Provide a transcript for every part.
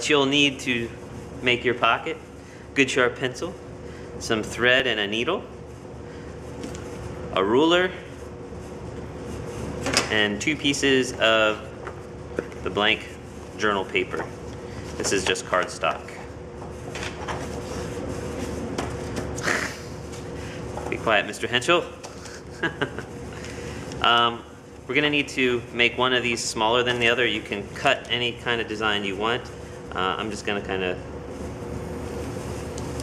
What you'll need to make your pocket: good sharp pencil, some thread and a needle, a ruler, and 2 pieces of the blank journal paper. This is just cardstock. Be quiet, Mr. Henschel. We're going to need to make one of these smaller than the other. You can cut any kind of design you want. I'm just going to kind of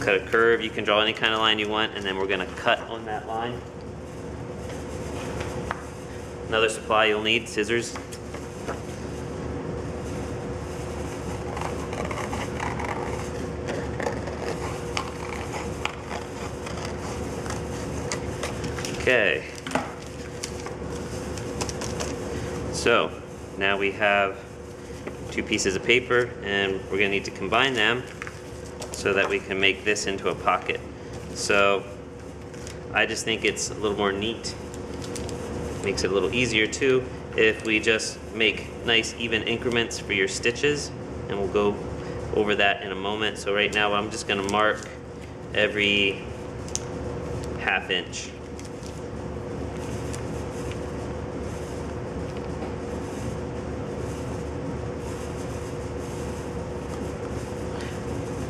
cut a curve. You can draw any kind of line you want, and then we're going to cut on that line. Another supply you'll need: scissors. Okay. So now we have 2 pieces of paper, and we're going to need to combine them so that we can make this into a pocket. So I just think it's a little more neat. Makes it a little easier too if we just make nice even increments for your stitches, and we'll go over that in a moment. So right now I'm just going to mark every 1/2 inch.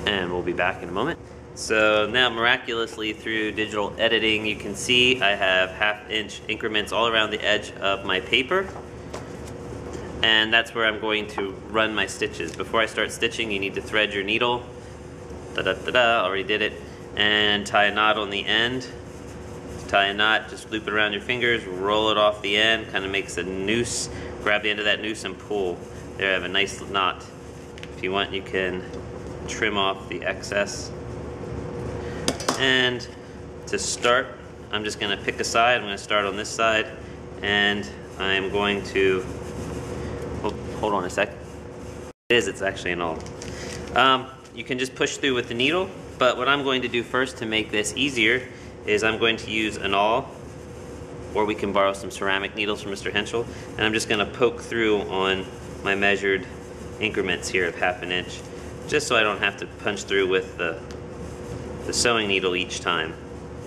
And we'll be back in a moment. So now, miraculously, through digital editing, you can see I have 1/2 inch increments all around the edge of my paper. And that's where I'm going to run my stitches. Before I start stitching, you need to thread your needle. Da-da-da-da, already did it. And tie a knot on the end. Tie a knot, just loop it around your fingers, roll it off the end, kind of makes a noose. Grab the end of that noose and pull. There, I have a nice knot. If you want, you can trim off the excess. And to start, I'm just going to pick a side. I'm going to start on this side, and I'm going to hold on a sec. It's actually an awl. You can just push through with the needle, but what I'm going to do first to make this easier is I'm going to use an awl, or we can borrow some ceramic needles from Mr. Henschel, and I'm just going to poke through on my measured increments here of 1/2 inch, just so I don't have to punch through with the sewing needle each time.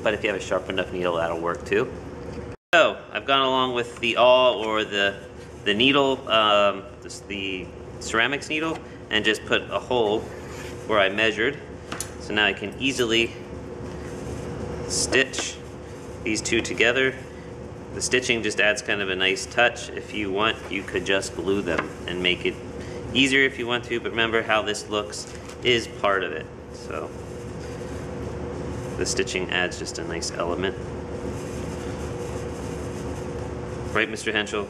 But if you have a sharp enough needle, that'll work too. So I've gone along with the awl or the needle, the ceramics needle, and just put a hole where I measured. So now I can easily stitch these 2 together. The stitching just adds kind of a nice touch. If you want, you could just glue them and make it easier if you want to, but remember how this looks is part of it. So the stitching adds just a nice element. Right, Mr. Henschel?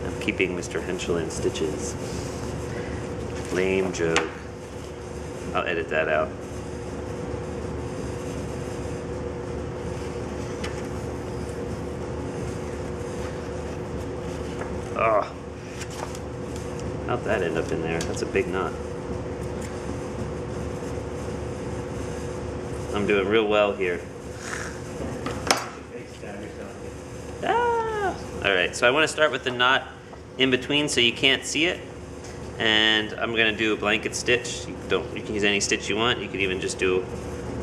I'm keeping Mr. Henschel in stitches. Lame joke. I'll edit that out. Oh, how'd that end up in there? That's a big knot. I'm doing real well here. Ah! Alright, so I want to start with the knot in between so you can't see it. And I'm going to do a blanket stitch. You can use any stitch you want. You could even just do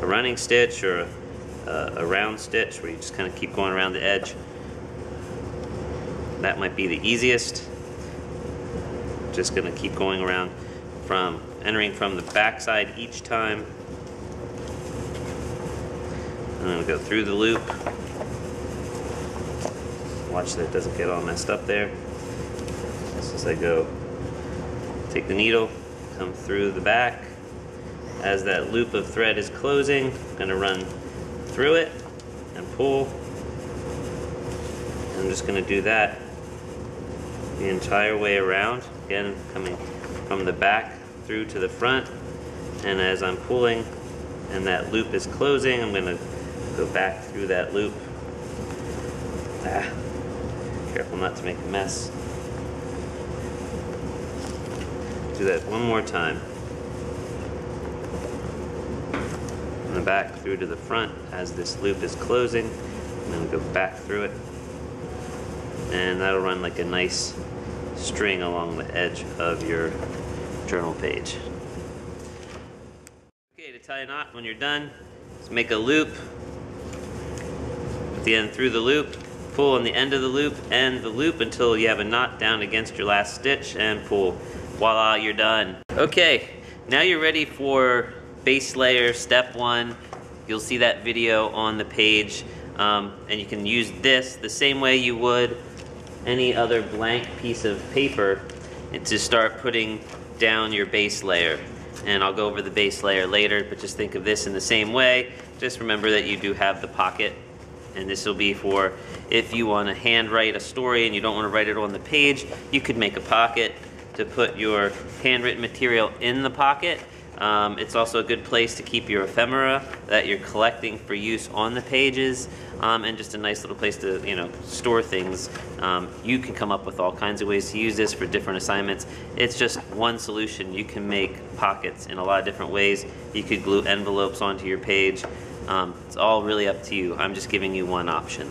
a running stitch or a round stitch where you just kind of keep going around the edge. That might be the easiest. Just going to keep going around entering from the back side each time. I'm going to go through the loop. Watch that it doesn't get all messed up there. Just as I go, take the needle, come through the back. As that loop of thread is closing, I'm going to run through it and pull. And I'm just going to do that the entire way around. Again, coming from the back through to the front. And as I'm pulling and that loop is closing, I'm going to go back through that loop. Careful not to make a mess. Do that one more time. From the back through to the front as this loop is closing. I'm going to go back through it. And that'll run like a nice string along the edge of your journal page. Okay, to tie a knot when you're done, just make a loop. Put the end through the loop, pull on the end of the loop and the loop until you have a knot down against your last stitch and pull. Voila, you're done. Okay, now you're ready for base layer step 1. You'll see that video on the page, and you can use this the same way you would any other blank piece of paper to start putting down your base layer. And I'll go over the base layer later, but just think of this in the same way. Just remember that you do have the pocket, and this will be for if you want to handwrite a story and you don't want to write it on the page, you could make a pocket to put your handwritten material in the pocket. It's also a good place to keep your ephemera that you're collecting for use on the pages, and just a nice little place to, you know, store things. You can come up with all kinds of ways to use this for different assignments. It's just one solution. You can make pockets in a lot of different ways. You could glue envelopes onto your page. It's all really up to you. I'm just giving you one option.